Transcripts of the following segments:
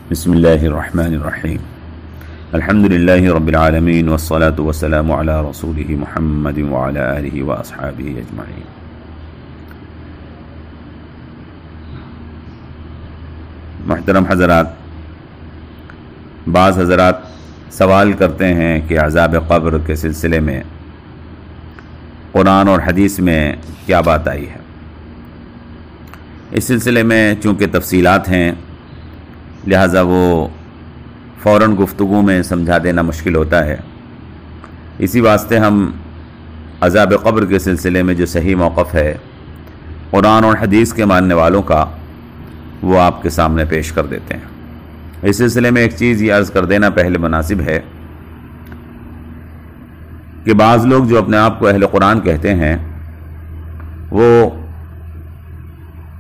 بسم اللہ الرحمن الرحیم الحمد للہ رب العالمین والصلاة والسلام علی رسولہ محمد وعلی آلہ واصحابہ اجمعین۔ محترم حضرات، بعض حضرات سوال کرتے ہیں کہ عذاب قبر کے سلسلے میں قرآن اور حدیث میں کیا بات آئی ہے۔ اس سلسلے میں چونکہ تفصیلات ہیں لہٰذا وہ فوراً گفتگو میں سمجھا دینا مشکل ہوتا ہے، اسی واسطے ہم عذاب قبر کے سلسلے میں جو صحیح موقف ہے قرآن اور حدیث کے ماننے والوں کا وہ آپ کے سامنے پیش کر دیتے ہیں۔ اس سلسلے میں ایک چیز یہ عرض کر دینا پہلے مناسب ہے کہ بعض لوگ جو اپنے آپ کو اہل قرآن کہتے ہیں وہ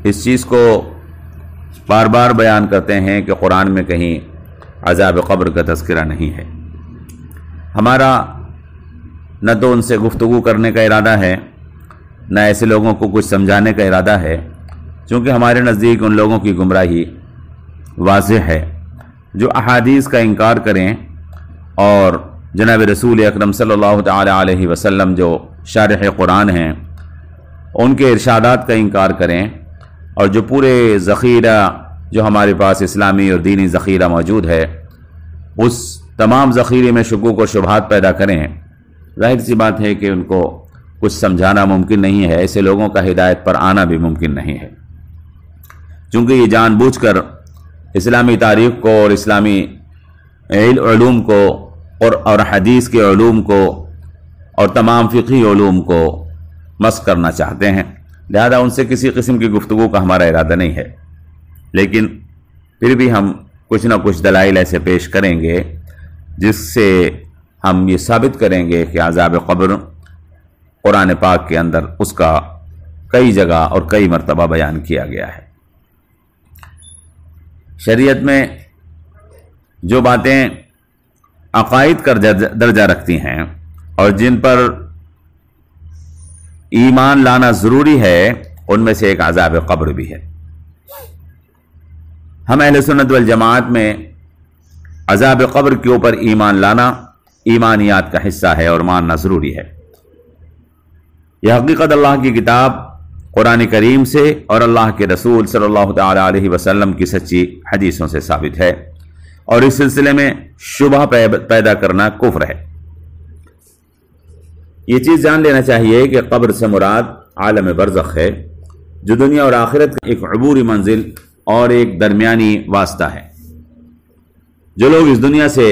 اس چیز کو بار بار بیان کرتے ہیں کہ قرآن میں کہیں عذاب قبر کا تذکرہ نہیں ہے۔ ہمارا نہ تو ان سے گفتگو کرنے کا ارادہ ہے، نہ ایسے لوگوں کو کچھ سمجھانے کا ارادہ ہے، چونکہ ہمارے نزدیک ان لوگوں کی گمراہی واضح ہے جو احادیث کا انکار کریں اور جناب رسول اکرم صلی اللہ تعالی علیہ وسلم جو شارح قرآن ہیں ان کے ارشادات کا انکار کریں، اور جو پورے ذخیرہ جو ہمارے پاس اسلامی اور دینی ذخیرہ موجود ہے اس تمام ذخیرے میں شکوک و شبہات پیدا کریں۔ ظاہر سی بات ہے کہ ان کو کچھ سمجھانا ممکن نہیں ہے، ایسے لوگوں کا ہدایت پر آنا بھی ممکن نہیں ہے، چونکہ یہ جان بوجھ کر اسلامی تاریخ کو اور اسلامی علوم کو اور حدیث کے علوم کو اور تمام فقہی علوم کو مسخ کرنا چاہتے ہیں، لہذا ان سے کسی قسم کی گفتگو کا ہمارا ارادہ نہیں ہے، لیکن پھر بھی ہم کچھ نہ کچھ دلائل ایسے پیش کریں گے جس سے ہم یہ ثابت کریں گے کہ عذاب قبر قرآن پاک کے اندر اس کا کئی جگہ اور کئی مرتبہ بیان کیا گیا ہے۔ شریعت میں جو باتیں عقائد کا درجہ رکھتی ہیں اور جن پر ایمان لانا ضروری ہے ان میں سے ایک عذاب قبر بھی ہے۔ ہم اہل سنت والجماعت میں عذاب قبر کے اوپر ایمان لانا ایمانیات کا حصہ ہے اور ماننا ضروری ہے۔ یہ حقیقت اللہ کی کتاب قرآن کریم سے اور اللہ کے رسول صلی اللہ تعالی علیہ وسلم کی سچی حدیثوں سے ثابت ہے، اور اس سلسلے میں شبہ پیدا کرنا کفر ہے۔ یہ چیز جان لینا چاہیے کہ قبر سے مراد عالم برزخ ہے، جو دنیا اور آخرت کا ایک عبوری منزل اور ایک درمیانی واسطہ ہے۔ جو لوگ اس دنیا سے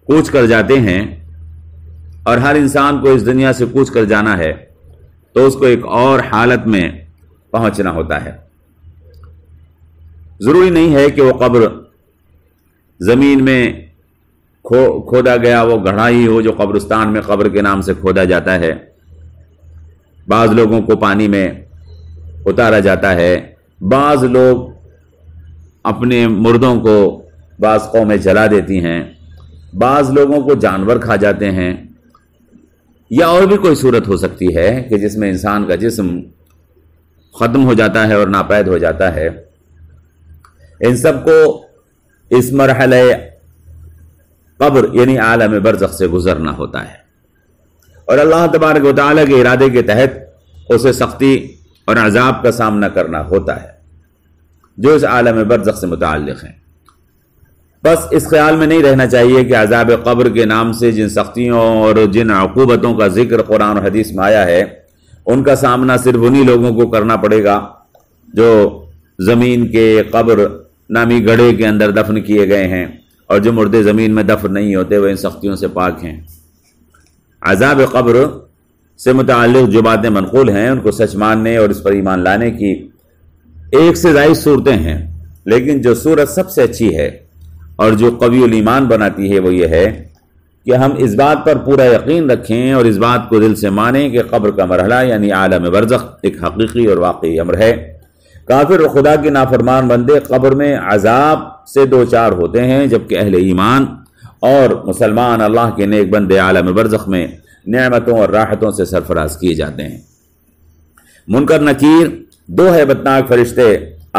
کوچ کر جاتے ہیں، اور ہر انسان کو اس دنیا سے کوچ کر جانا ہے تو اس کو ایک اور حالت میں پہنچنا ہوتا ہے۔ ضروری نہیں ہے کہ وہ قبر زمین میں کھودا گیا وہ گڑھائی ہو جو قبرستان میں قبر کے نام سے کھودا جاتا ہے۔ بعض لوگوں کو پانی میں اتارا جاتا ہے، بعض لوگ اپنے مردوں کو بعض قومیں جلا دیتی ہیں، بعض لوگوں کو جانور کھا جاتے ہیں، یا اور بھی کوئی صورت ہو سکتی ہے کہ جس میں انسان کا جسم ختم ہو جاتا ہے اور ناپید ہو جاتا ہے۔ ان سب کو اس مرحلے قبر یعنی عالم برزخ سے گزرنا ہوتا ہے، اور اللہ تبارک و تعالیٰ کے ارادے کے تحت اسے سختی اور عذاب کا سامنا کرنا ہوتا ہے جو اس عالم برزخ سے متعلق ہیں۔ بس اس خیال میں نہیں رہنا چاہیے کہ عذاب قبر کے نام سے جن سختیوں اور جن عقوبتوں کا ذکر قرآن اور حدیث میں آیا ہے ان کا سامنا صرف انہی لوگوں کو کرنا پڑے گا جو زمین کے قبر نامی گڑھے کے اندر دفن کیے گئے ہیں، اور جو مردے زمین میں دفن نہیں ہوتے وہ ان سختیوں سے پاک ہیں۔ عذاب قبر سے متعلق جو باتیں منقول ہیں ان کو سچ ماننے اور اس پر ایمان لانے کی ایک سے زائد صورتیں ہیں، لیکن جو صورت سب سے اچھی ہے اور جو قوی الایمان بناتی ہے وہ یہ ہے کہ ہم اس بات پر پورا یقین رکھیں اور اس بات کو دل سے مانیں کہ قبر کا مرحلہ یعنی عالم برزخ ایک حقیقی اور واقعی امر ہے۔ کافر اور خدا کے نافرمان بندے قبر میں عذاب سے دوچار ہوتے ہیں، جبکہ اہل ایمان اور مسلمان اللہ کے نیک بندے عالم برزخ میں نعمتوں اور راحتوں سے سرفراز کیے جاتے ہیں۔ منکر نکیر دو ہیبتناک فرشتے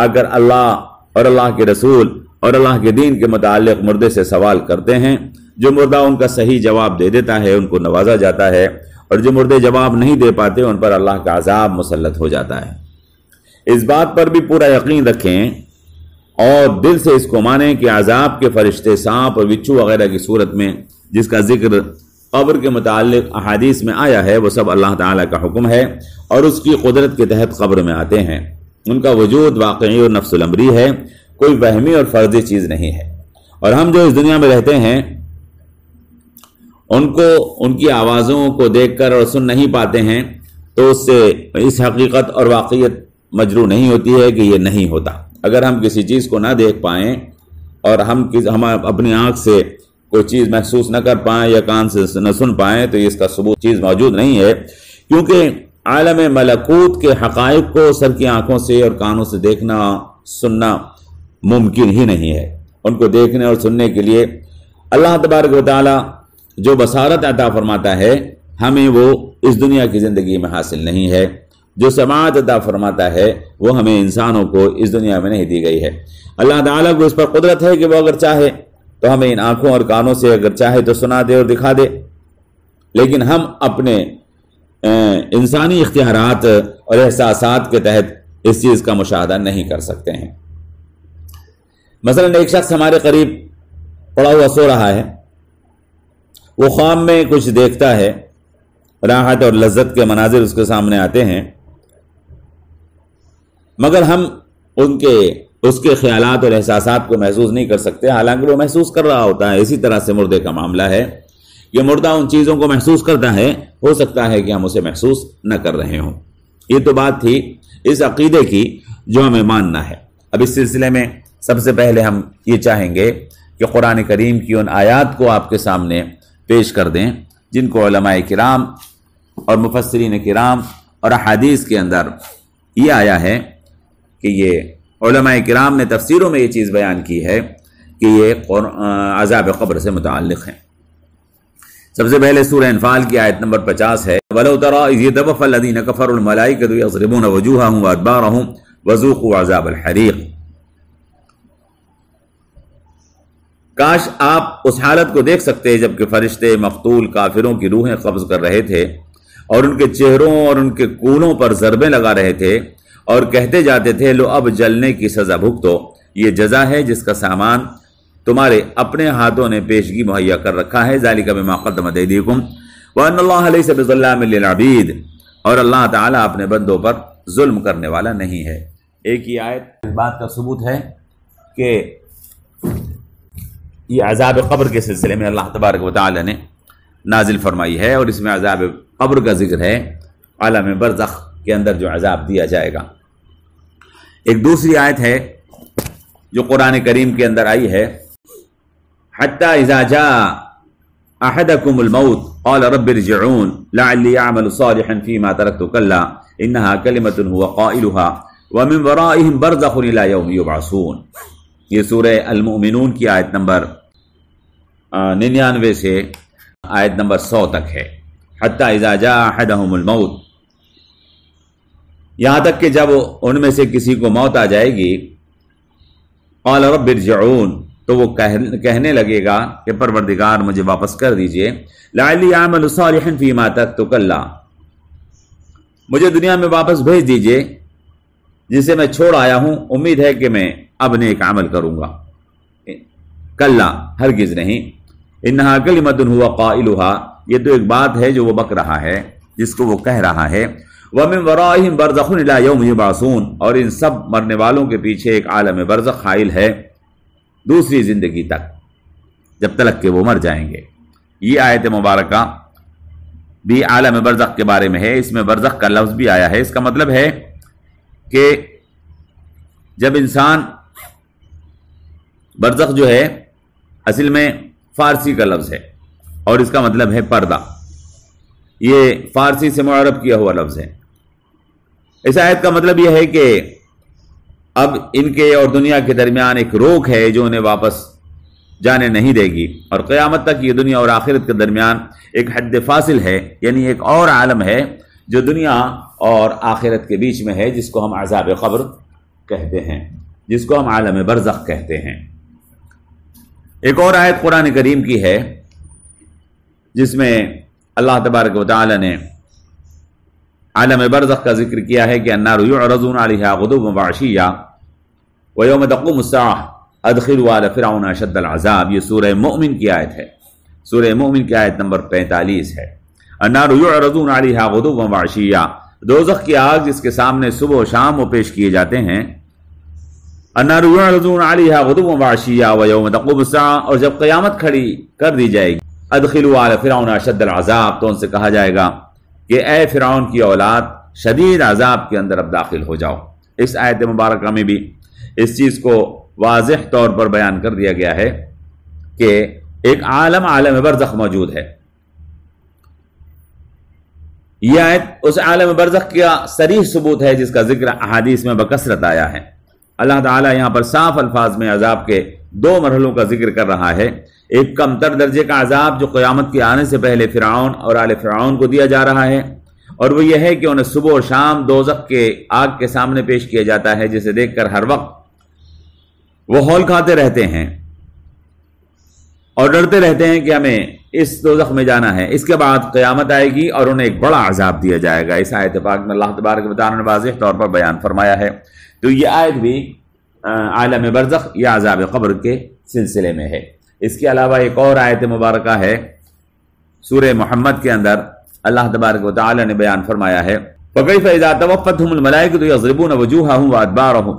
اگر اللہ اور اللہ کے رسول اور اللہ کے دین کے متعلق مردے سے سوال کرتے ہیں۔ جو مردہ ان کا صحیح جواب دے دیتا ہے ان کو نوازا جاتا ہے، اور جو مردے جواب نہیں دے پاتے ان پر اللہ کا عذاب مسلط ہو جاتا ہے۔ اس بات پر بھی پورا یقین رکھیں اور دل سے اس کو مانیں کہ عذاب کے فرشتے سانپ اور بچھو وغیرہ کی صورت میں جس کا ذکر قبر کے متعلق احادیث میں آیا ہے وہ سب اللہ تعالیٰ کا حکم ہے اور اس کی قدرت کے تحت قبر میں آتے ہیں۔ ان کا وجود واقعی اور نفس الامری ہے، کوئی وہمی اور فرضی چیز نہیں ہے۔ اور ہم جو اس دنیا میں رہتے ہیں ان کو ان کی آوازوں کو دیکھ کر اور سن نہیں پاتے ہیں تو اس سے اس حقیقت اور واقعیت مجروح نہیں ہوتی ہے کہ یہ نہیں ہوتا۔ اگر ہم کسی چیز کو نہ دیکھ پائیں اور ہم اپنی آنکھ سے کوئی چیز محسوس نہ کر پائیں یا کان سے نہ سن پائیں تو اس کا ثبوت چیز موجود نہیں ہے، کیونکہ عالم ملکوت کے حقائق کو سر کی آنکھوں سے اور کانوں سے دیکھنا سننا ممکن ہی نہیں ہے۔ ان کو دیکھنے اور سننے کے لیے اللہ تبارک و تعالی جو بصارت عطا فرماتا ہے ہمیں وہ اس دنیا کی زندگی میں حاصل نہیں ہے، جو سماعت عطا فرماتا ہے وہ ہمیں انسانوں کو اس دنیا میں نہیں دی گئی ہے۔ اللہ تعالیٰ کو اس پر قدرت ہے کہ وہ اگر چاہے تو ہمیں ان آنکھوں اور کانوں سے اگر چاہے تو سنا دے اور دکھا دے، لیکن ہم اپنے انسانی اختیارات اور احساسات کے تحت اس چیز کا مشاہدہ نہیں کر سکتے ہیں۔ مثلا ایک شخص ہمارے قریب پڑا ہوا سو رہا ہے، وہ خواب میں کچھ دیکھتا ہے، راحت اور لذت کے مناظر اس کے سامنے آتے ہیں، مگر ہم اس کے خیالات اور احساسات کو محسوس نہیں کر سکتے، حالانکہ وہ محسوس کر رہا ہوتا ہے۔ اسی طرح سے مردے کا معاملہ ہے، یہ مردہ ان چیزوں کو محسوس کرتا ہے، ہو سکتا ہے کہ ہم اسے محسوس نہ کر رہے ہوں۔ یہ تو بات تھی اس عقیدے کی جو ہمیں ماننا ہے۔ اب اس سلسلے میں سب سے پہلے ہم یہ چاہیں گے کہ قرآن کریم کی ان آیات کو آپ کے سامنے پیش کر دیں جن کو علماء کرام اور مفسرین کرام اور احادیث کے اندر یہ آیا ہے کہ یہ علماء کرام نے تفسیروں میں یہ چیز بیان کی ہے کہ یہ عذاب قبر سے متعلق ہیں۔ سب سے پہلے سورہ انفال کی آیت نمبر 50 ہے، وَلَوْ تَرَىٰ إِذْ يَتَوَفَّى الَّذِينَ كَفَرُوا الْمَلَائِكَةُ يَضْرِبُونَ وُجُوهَهُمْ وَأَدْبَارَهُمْ وَذُوقُوا عَذَابَ الْحَرِيقِ۔ کاش آپ اس حالت کو دیکھ سکتے جبکہ فرشتے مقتول کافروں کی روحیں قبض کر رہے تھے اور ان کے چہروں اور ان کے کولوں پر ضربیں لگا رہے تھے اور کہتے جاتے تھے لو اب جلنے کی سزا بھگتو، یہ جزا ہے جس کا سامان تمہارے اپنے ہاتھوں نے پیشگی مہیا کر رکھا ہے، ذالک بما قدمت ایدیکم وان اللہ لیس بظلام للعبید، اور اللہ تعالیٰ اپنے بندوں پر ظلم کرنے والا نہیں ہے۔ ایک ہی آیت اس بات کا ثبوت ہے کہ یہ عذاب قبر کے سلسلے میں اللہ تبارک و تعالی نے نازل فرمائی ہے، اور اس میں عذاب قبر کا ذکر ہے، عالم برزخ کے اندر جو عذاب دیا جائے گا۔ ایک دوسری آیت ہے جو قرآن کریم کے اندر آئی ہے، حتی اذا جاء احدکم الموت قال رب ارجعون لعلی اعمل صالحا فیما ترکت کلا انہا کلمۃ هو قائلها ومن ورائهم برزخ الى یوم یبعثون۔ یہ سورہ المؤمنون کی آیت نمبر 99 سے آیت نمبر 100 تک ہے۔ حتی اذا جاء احدهم الموت، یہاں تک کہ جب ان میں سے کسی کو موت آ جائے گی، قال رب ارجعون، تو وہ کہنے لگے گا کہ پروردگار مجھے واپس کر دیجئے، لعلی اعمل صالحا فیما ترکت کلا، مجھے دنیا میں واپس بھیج دیجئے جسے میں چھوڑ آیا ہوں، امید ہے کہ میں اب نیک عمل کروں گا۔ کلا، ہرگز نہیں، انہا کلمۃ هو قائلها، یہ تو ایک بات ہے جو وہ بک رہا ہے، جس کو وہ کہہ رہا ہے، وَمِن وَرَائِهِمْ بَرْزَخٌ إِلَىٰ يَوْمِ يُبْعَثُونَ، اور ان سب مرنے والوں کے پیچھے ایک عالم برزخ حائل ہے دوسری زندگی تک، جب تک کہ وہ مر جائیں گے۔ یہ آیت مبارکہ بھی عالم برزخ کے بارے میں ہے، اس میں برزخ کا لفظ بھی آیا ہے۔ اس کا مطلب ہے کہ جب انسان، برزخ جو ہے اصل میں فارسی کا لفظ ہے اور اس کا مطلب ہے پردہ، یہ فارسی سے معرب کیا ہوا لفظ ہے۔ اس آیت کا مطلب یہ ہے کہ اب ان کے اور دنیا کے درمیان ایک روک ہے جو انہیں واپس جانے نہیں دے گی، اور قیامت تک یہ دنیا اور آخرت کے درمیان ایک حد فاصل ہے، یعنی ایک اور عالم ہے جو دنیا اور آخرت کے بیچ میں ہے، جس کو ہم عذاب قبر کہتے ہیں، جس کو ہم عالم برزخ کہتے ہیں۔ ایک اور آیت قرآن کریم کی ہے جس میں اللہ تبارک و تعالی نے عالم برزخ کا ذکر کیا ہے کہ النار یعرضون علیہا غدوا وعشیا ویوم تقوم الساعہ ادخلوا آل فرعون اشد العذاب. یہ سورہ مؤمن کی آیت ہے، سورہ مؤمن کی آیت نمبر 45 ہے. النار یعرضون علیہا غدوا وعشیا، دوزخ کی آگ جس کے سامنے صبح و شام وہ پیش کیے جاتے ہیں. النار یعرضون علیہا غدوا وعشیا ویوم تقوم الساعہ، اور جب قیامت کھڑی کر دی جائے گی ادخلوا آل فرعون اشد العذاب، تو ان سے کہا جائے گا کہ اے فرعون کی اولاد شدید عذاب کے اندر اب داخل ہو جاؤ. اس آیت مبارکہ میں بھی اس چیز کو واضح طور پر بیان کر دیا گیا ہے کہ ایک عالم برزخ موجود ہے. یہ آیت اس عالم برزخ کا صریح ثبوت ہے جس کا ذکر احادیث میں بکثرت آیا ہے. اللہ تعالیٰ یہاں پر صاف الفاظ میں عذاب کے دو مرحلوں کا ذکر کر رہا ہے. ایک کم تر درجے کا عذاب جو قیامت کے آنے سے پہلے فرعون اور آل فرعون کو دیا جا رہا ہے، اور وہ یہ ہے کہ انہیں صبح و شام دوزخ کے آگ کے سامنے پیش کیا جاتا ہے، جسے دیکھ کر ہر وقت وہ ہول کھاتے رہتے ہیں اور ڈرتے رہتے ہیں کہ ہمیں اس دوزخ میں جانا ہے. اس کے بعد قیامت آئے گی اور انہیں ایک بڑا عذاب دیا جائے گا. اس آیت پاک میں اللہ تبارک و تعالی نے واضح طور پر بیان فرمایا ہے. تو یہ آیت بھی عالم برزخ یا عذاب قبر کے سلسلے میں ہے. اس کے علاوہ ایک اور آیت مبارکہ ہے سورہ محمد کے اندر اللہ تبارک و تعالی نے بیان فرمایا ہے فَكَيْفَ إِذَا تَوَفَّتْهُمُ الْمَلَائِكَةُ يَضْرِبُونَ وُجُوهَهُمْ وَأَدْبَارَهُمْ،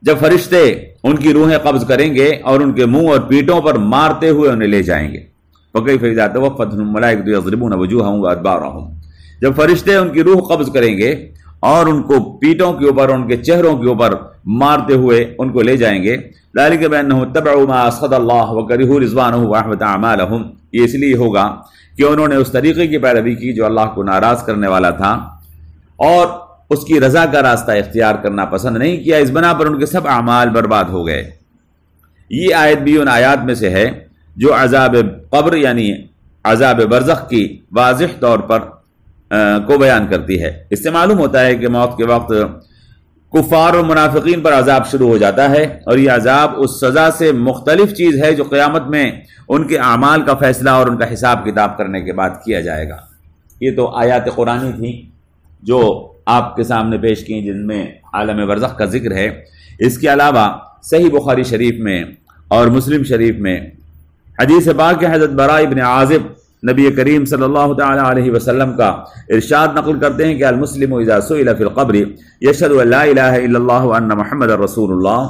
جب فرشتے ان کی روحیں قبض کریں گے اور ان کے منہ اور پیٹوں پر مارتے ہوئے انہیں لے جائیں گے. فَكَيْفَ إِذَا تَوَفَّتْهُمُ الْمَلَائِكَةُ يَضْرِبُونَ وُجُوهَهُمْ وَأَدْبَارَهُمْ، جب فرشتے ان کی روح قبض کریں گے اور ان کو پیٹوں کے اوپر ان کے چہروں کے اوپر مارتے ہوئے ان کو لے جائیں گے. ذَلِكَ بِأَنَّهُمْ اتَّبَعُوا مَا أَسْخَطَ اللَّهُ وَكَرِهُوا رِضْوَانَهُ وَأَحْبَطَ أَعْمَالَهُم، یہ اس لیے ہوگا کہ انہوں نے اس طریقے کی پیروی کی جو اللہ کو ناراض کرنے والا تھا اور اس کی رضا کا راستہ اختیار کرنا پسند نہیں کیا. اس بنا پر ان کے سب اعمال برباد ہو گئے. یہ آیت بھی ان آیات میں سے ہے جو عذاب قبر یعنی عذاب برزخ کی واضح طور پر کو بیان کرتی ہے. اس سے معلوم ہوتا ہے کہ موت کے وقت کفار اور منافقین پر عذاب شروع ہو جاتا ہے، اور یہ عذاب اس سزا سے مختلف چیز ہے جو قیامت میں ان کے اعمال کا فیصلہ اور ان کا حساب کتاب کرنے کے بعد کیا جائے گا. یہ تو آیات قرآنی تھیں جو آپ کے سامنے پیش کی جن میں عالم برزخ کا ذکر ہے. اس کے علاوہ صحیح بخاری شریف میں اور مسلم شریف میں حدیث پاک حضرت براء بن عازب نبی کریم صلی اللہ تعالی علیہ وسلم کا ارشاد نقل کرتے ہیں کہ المسلم اذا سئل فی القبر یشهد ان لا الہ الا اللہ وان محمد رسول اللہ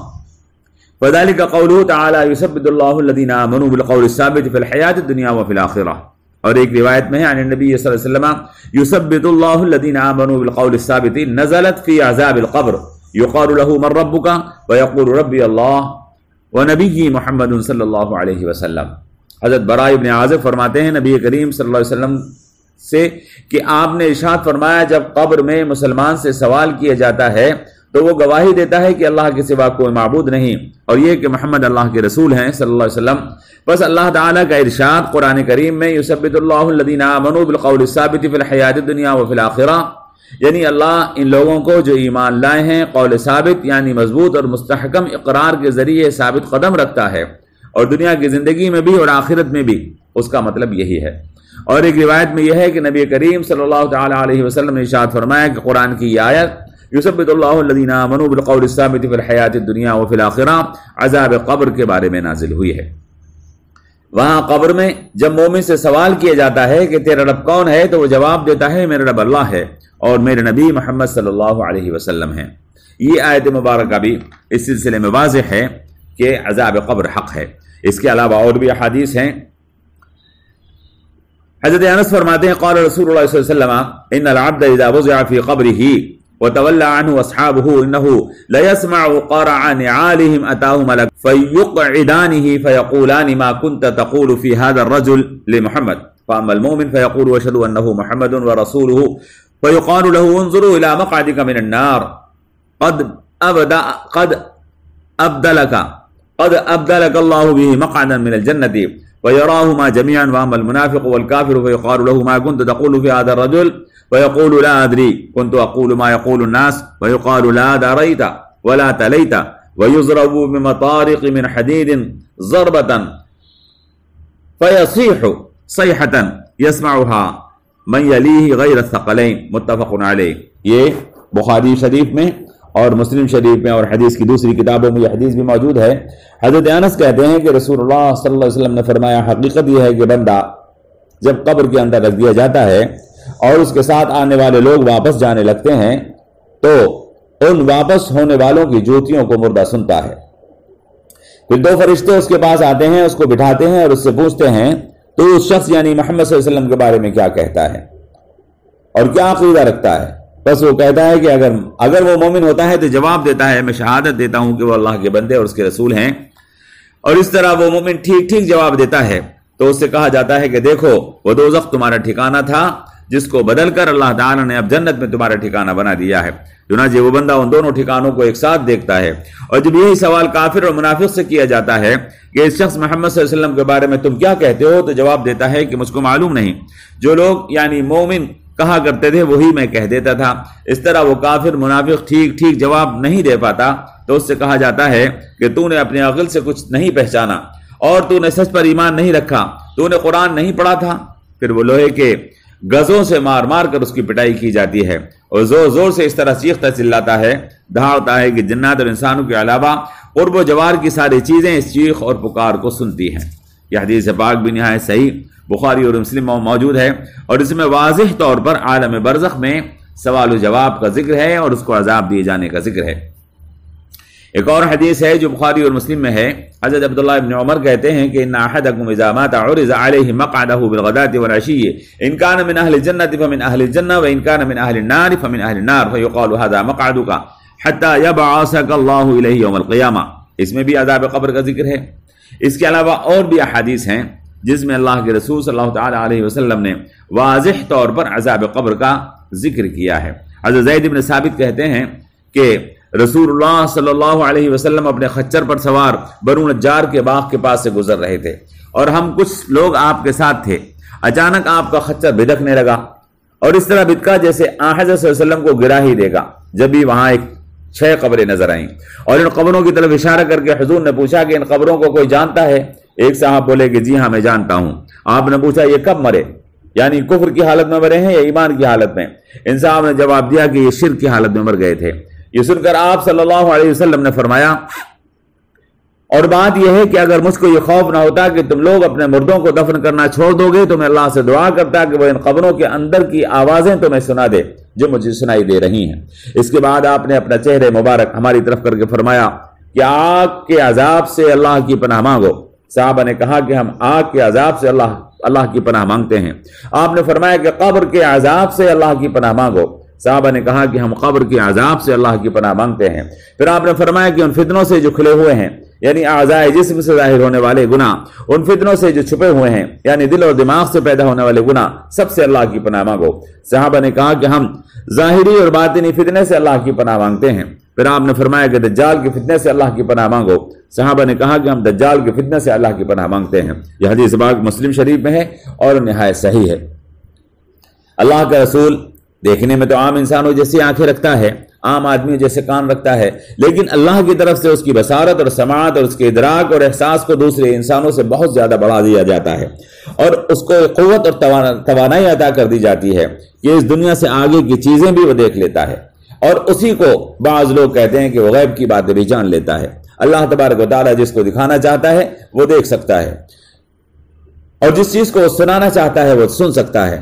وذلك قوله تعالی یثبت اللہ الذین آمنوا بالقول الثابت فی الحیاۃ الدنیا وفی الآخرہ. اور ایک روایت میں ہے عن النبی صلی اللہ علیہ وسلم یثبت اللہ الذین آمنوا بالقول الثابت نزلت فی عذاب القبر یقال له من ربک ویقول ربی اللہ ونبی محمد صلی اللہ علیہ وسلم. حضرت براء ابن عازب فرماتے ہیں نبی کریم صلی اللہ علیہ وسلم سے کہ آپ نے ارشاد فرمایا جب قبر میں مسلمان سے سوال کیا جاتا ہے تو وہ گواہی دیتا ہے کہ اللہ کے سوا کوئی معبود نہیں اور یہ کہ محمد اللہ کے رسول ہیں صلی اللہ علیہ وسلم. بس اللہ تعالیٰ کا ارشاد قرآن کریم میں یثبت اللہ الذین آمنوا بالقول الثابت فی الحیاۃ الدنیا وفی الآخرہ، یعنی اللہ ان لوگوں کو جو ایمان لائے ہیں قول ثابت یعنی مضبوط اور مستحکم اقرار کے ذریعے ثابت قدم رکھتا ہے، اور دنیا کی زندگی میں بھی اور آخرت میں بھی. اس کا مطلب یہی ہے. اور ایک روایت میں یہ ہے کہ نبی کریم صلی اللہ تعالی علیہ وسلم نے ارشاد فرمایا کہ قرآن کی یہ آیت یثبت اللہ الذین آمنوا بالقول الثابت فی الحیاۃ الدنیا وفی الآخرہ عذاب قبر کے بارے میں نازل ہوئی ہے. وہاں قبر میں جب مومن سے سوال کیا جاتا ہے کہ تیرا رب کون ہے تو وہ جواب دیتا ہے میرا رب اللہ ہے اور میرے نبی محمد صلی اللہ علیہ وسلم ہیں. یہ آیت مبارکہ بھی اس سلسلے میں واضح ہے کہ عذاب قبر حق ہے. اس کے علاوہ اور بھی احادیث ہیں. حضرت انس فرماتے ہیں قال رسول اللہ صلی اللہ علیہ وسلم ان العبد اذا وضع في قبره وتولى عنه اصحابه انه لا يسمع قرع نعالهم اتاه ملك فيقعدانه فيقولان ما كنت تقول في هذا الرجل لمحمد فاما المؤمن فيقول واشهد انه محمد ورسوله فيقال له انظروا الى مقعدك من النار قد ابدلك الله به مقعدا من الجنه ويراهما جميعا واما المنافق والكافر فيقال له ما كنت تقول في هذا الرجل ويقول لا ادري كنت اقول ما يقول الناس ويقال لا دريت ولا تليت وَيُضْرَبُ بِمَطَارِقِ مِنْ حَدِيدٍ ضَرْبَةً فَيَصِيحُ صَيْحَةً يَسْمَعُهَا مَنْ يَلِيهِ غَيْرَ الثَّقَلَيْنِ متفق علیہ۔ یہ بخاری شریف میں اور مسلم شریف میں اور حدیث کی دوسری کتابوں میں یہ حدیث بھی موجود ہے۔ حضرت انس کہتے ہیں کہ رسول اللہ صلی اللہ علیہ وسلم نے فرمایا، حقیقت یہ ہے کہ بندہ جب قبر کے اندر رکھ دیا جاتا ہے اور اس کے ساتھ آنے والے لوگ واپس جانے لگتے ہیں تو ان واپس ہونے والوں کی جوتیوں کو مردہ سنتا ہے۔ پھر دو فرشتے اس کے پاس آتے ہیں، اس کو بٹھاتے ہیں اور اس سے پوچھتے ہیں تو اس شخص یعنی محمد صلی اللہ علیہ وسلم کے بارے میں کیا کہتا ہے اور کیا عقیدہ رکھتا ہے؟ بس وہ کہتا ہے کہ اگر وہ مومن ہوتا ہے تو جواب دیتا ہے میں شہادت دیتا ہوں کہ وہ اللہ کے بندے اور اس کے رسول ہیں، اور اس طرح وہ مومن ٹھیک ٹھیک جواب دیتا ہے تو اس سے کہا جاتا ہے کہ دیکھو وہ دوزخ تمہارا ٹھکانہ تھا جس کو بدل کر اللہ تعالیٰ نے اب جنت میں تمہارا ٹھکانہ بنا دیا ہے۔ چنانچہ وہ بندہ ان دونوں ٹھکانوں کو ایک ساتھ دیکھتا ہے، اور جب یہی سوال کافر اور منافق سے کیا جاتا ہے کہ اس شخص محمد صلی اللہ علیہ وسلم کے بارے میں تم کیا کہتے ہو، تو جواب دیتا ہے کہ مجھ کو معلوم نہیں، جو لوگ یعنی مومن کہا کرتے تھے وہی میں کہہ دیتا تھا۔ اس طرح وہ کافر منافق ٹھیک ٹھیک جواب نہیں دے پاتا تو اس سے کہا جاتا ہے کہ تو نے اپنے عقل سے کچھ نہیں پہچانا اور تو نے سچ پر ایمان نہیں رکھا، تو نے قرآن نہیں پڑھا تھا۔ پھر وہ لوہے کے گزوں سے مار مار کر اس کی پٹائی کی جاتی ہے اور زور زور سے اس طرح چیختا چلاتا ہے، دہاڑتا ہے کہ جنات اور انسانوں کے علاوہ قرب و جوار کی ساری چیزیں اس چیخ اور پکار کو سنتی ہیں۔ یہ حدیث پاک بھی نہایت صحیح بخاری اور مسلم میں موجود ہے، اور اس میں واضح طور پر عالم برزخ میں سوال و جواب کا ذکر ہے اور اس کو عذاب دیے جانے کا ذکر ہے۔ ایک اور حدیث ہے جو بخاری اور مسلم میں ہے، حضرت عبداللہ ابن عمر کہتے ہیں کہ ان احدکم اذا مات عرض علیہ مقعدہ بالغداۃ والعشی ان کان من اہل الجنۃ فمن اہل الجنہ وان کان من اہل النار فمن اہل النار فیقال هذا مقعدک حتی یبعثک اللہ الیہ یوم القیامہ۔ اس میں بھی عذاب قبر کا ذکر ہے۔ اس کے علاوہ اور بھی احادیث ہیں جس میں اللہ کے رسول صلی اللہ تعالی علیہ وسلم نے واضح طور پر عذاب قبر کا ذکر کیا ہے۔ حضرت زید بن ثابت کہتے ہیں کہ رسول اللہ صلی اللہ علیہ وسلم اپنے خچر پر سوار بنو نجار کے باغ کے پاس سے گزر رہے تھے اور ہم کچھ لوگ آپ کے ساتھ تھے۔ اچانک آپ کا خچر بھدکنے لگا اور اس طرح بھدکا جیسے حضرت صلی اللہ علیہ وسلم کو گرا ہی دے گا۔ جب بھی وہاں 6 قبریں نظر آئیں اور ان قبروں کی طرف اشارہ کر کے حضور نے پوچھا کہ ان قبروں کو کوئی جانتا ہے؟ ایک صاحب بولے کہ جی ہاں میں جانتا ہوں۔ آپ نے پوچھا یہ کب مرے، یعنی کفر کی حالت میں مرے ہیں یا ایمان کی حالت میں؟ ان صاحب نے جواب دیا کہ یہ شرک کی حالت میں مر گئے تھے۔ یہ سن کر آپ صلی اللہ علیہ وسلم نے فرمایا اور بات یہ ہے کہ اگر مجھ کو یہ خوف نہ ہوتا کہ تم لوگ اپنے مردوں کو دفن کرنا چھوڑ دو گے تو میں اللہ سے دعا کرتا کہ وہ ان قبروں کے اندر کی آوازیں تمہیں سنا دے جو مجھے سنائی دے رہی ہیں۔ اس کے بعد آپ نے اپنا چہرے مبارک ہماری طرف کر کے فرمایا کہ آگ کے عذاب سے اللہ کی پناہ مانگو۔ صحابہ نے کہا کہ ہم آگ کے عذاب سے اللہ کی پناہ مانگتے ہیں۔ آپ نے فرمایا کہ قبر کے عذاب سے اللہ کی پناہ مانگو۔ صحابہ نے کہا کہ ہم قبر کے عذاب سے اللہ کی پناہ مانگتے ہیں۔ پھر آپ نے فرمایا کہ ان فتنوں سے جو کھلے ہوئے ہیں یعنی اعضاء جسم سے ظاہر ہونے والے گناہ، ان فتنوں سے جو چھپے ہوئے ہیں یعنی دل اور دماغ سے پیدا ہونے والے گناہ، سب سے اللہ کی پناہ مانگو۔ صحابہ نے کہا کہ ہم ظاہری اور باطنی فتنے سے اللہ کی پناہ مانگتے ہیں۔ پھر آپ نے فرمایا کہ دجال کے فتنے سے اللہ کی پناہ مانگو۔ صحابہ نے کہا کہ ہم دجال کے فتنے سے اللہ کی پناہ مانگتے ہیں۔ یہ حدیث پاک مسلم شریف میں ہے اور نہایت صحیح ہے۔ اللہ کا رسول دیکھنے میں تو عام انسانوں جیسی آنکھیں رکھتا ہے، عام آدمی جیسے کان رکھتا ہے، لیکن اللہ کی طرف سے اس کی بصارت اور سماعت اور اس کے ادراک اور احساس کو دوسرے انسانوں سے بہت زیادہ بڑھا دیا جاتا ہے، اور اس کو قوت اور توانائی عطا کر دی جاتی ہے کہ اس دنیا سے آگے کی چیزیں بھی وہ دیکھ لیتا ہے، اور اسی کو بعض لوگ کہتے ہیں کہ وہ غیب کی باتیں بھی جان لیتا ہے۔ اللہ تبارک و تعالیٰ جس کو دکھانا چاہتا ہے وہ دیکھ سکتا ہے، اور جس چیز کو سنانا چاہتا ہے وہ سن سکتا ہے۔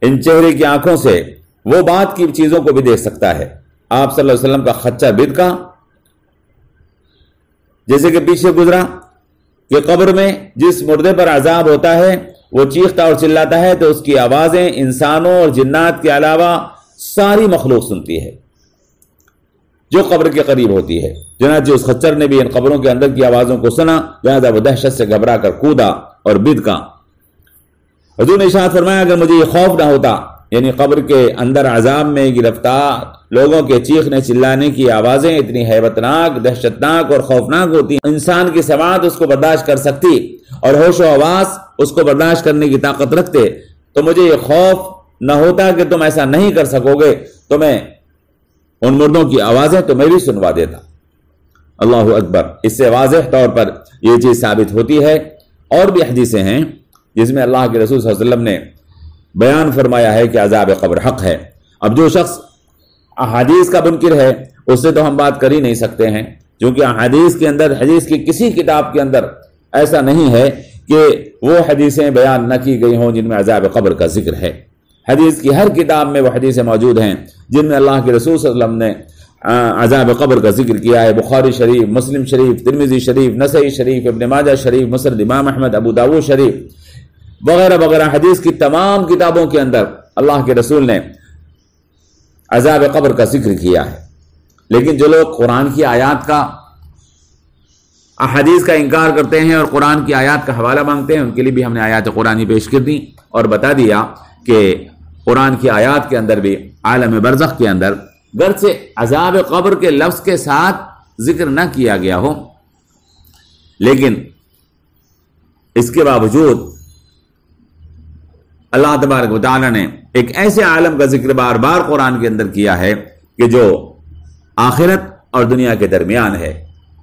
ان چہرے کی آنکھوں سے وہ بات کی چیزوں کو بھی دیکھ سکتا ہے۔ آپ صلی اللہ علیہ وسلم کا خچہ بدکا جیسے کہ پیچھے گزرا کہ قبر میں جس مردے پر عذاب ہوتا ہے وہ چیختا اور چلاتا ہے تو اس کی آوازیں انسانوں اور جنات کے علاوہ ساری مخلوق سنتی ہے جو قبر کے قریب ہوتی ہے۔ چنانچہ اس خچر نے بھی ان قبروں کے اندر کی آوازوں کو سنا، لہذا وہ دہشت سے گھبرا کر کودا اور بدکا۔ حضور نے ارشاد فرمایا اگر مجھے یہ خوف نہ ہوتا، یعنی قبر کے اندر عذاب میں گرفتار لوگوں کے چیخنے چلانے کی آوازیں اتنی ہیبتناک، دہشتناک اور خوفناک ہوتی، انسان کی سماعت اس کو برداشت کر سکتی اور ہوش و حواس اس کو برداشت کرنے کی طاقت رکھتے، تو مجھے یہ خوف نہ ہوتا کہ تم ایسا نہیں کر سکو گے، تو میں ان مردوں کی آوازیں تمہیں بھی سنوا دیتا۔ اللہ اکبر. اس سے واضح طور پر یہ چیز ثابت ہوتی ہے. اور بھی حدیثیں ہیں جس میں اللہ کے رسول صلی اللہ علیہ وسلم نے بیان فرمایا ہے کہ عذاب قبر حق ہے. اب جو شخص احادیث کا منکر ہے اس سے تو ہم بات کر ہی نہیں سکتے ہیں، کیونکہ احادیث کے اندر، حدیث کی کسی کتاب کے اندر ایسا نہیں ہے کہ وہ حدیثیں بیان نہ کی گئی ہوں جن میں عذاب قبر کا ذکر ہے. حدیث کی ہر کتاب میں وہ حدیثیں موجود ہیں جن میں اللہ کے رسول صلی اللہ علیہ وسلم نے عذاب قبر کا ذکر کیا ہے. بخاری شریف، مسلم شریف، ترمذی شریف، نسائی شریف، ابن ماجہ شریف، مسند امام احمد، ابو داؤد شریف وغیرہ وغیرہ. حدیث کی تمام کتابوں کے اندر اللہ کے رسول نے عذاب قبر کا ذکر کیا ہے. لیکن جو لوگ قرآن کی آیات کا، احادیث کا انکار کرتے ہیں اور قرآن کی آیات کا حوالہ مانگتے ہیں، ان کے لیے بھی ہم نے آیات قرآنی پیش کر دی اور بتا دیا کہ قرآن کی آیات کے اندر بھی عالم برزخ کے اندر گرچہ عذاب قبر کے لفظ کے ساتھ ذکر نہ کیا گیا ہو، لیکن اس کے باوجود اللہ تبارک و تعالی نے ایک ایسے عالم کا ذکر بار بار قرآن کے اندر کیا ہے کہ جو آخرت اور دنیا کے درمیان ہے،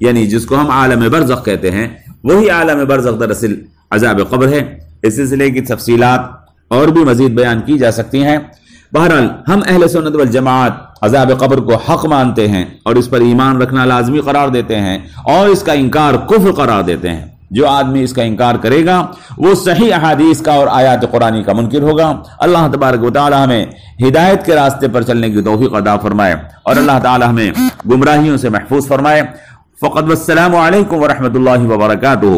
یعنی جس کو ہم عالم برزخ کہتے ہیں، وہی عالم برزخ دراصل عذاب قبر ہے. اس سلسلے کی تفصیلات اور بھی مزید بیان کی جا سکتی ہیں. بہرحال ہم اہل سنت والجماعت عذاب قبر کو حق مانتے ہیں اور اس پر ایمان رکھنا لازمی قرار دیتے ہیں اور اس کا انکار کفر قرار دیتے ہیں. جو آدمی اس کا انکار کرے گا وہ صحیح احادیث کا اور آیات قرآنی کا منکر ہوگا. اللہ تبارک و تعالی ہمیں ہدایت کے راستے پر چلنے کی توفیق عطا فرمائے اور اللہ تعالی ہمیں گمراہیوں سے محفوظ فرمائے. فقط والسلام علیکم ورحمۃ اللہ وبرکاتہ.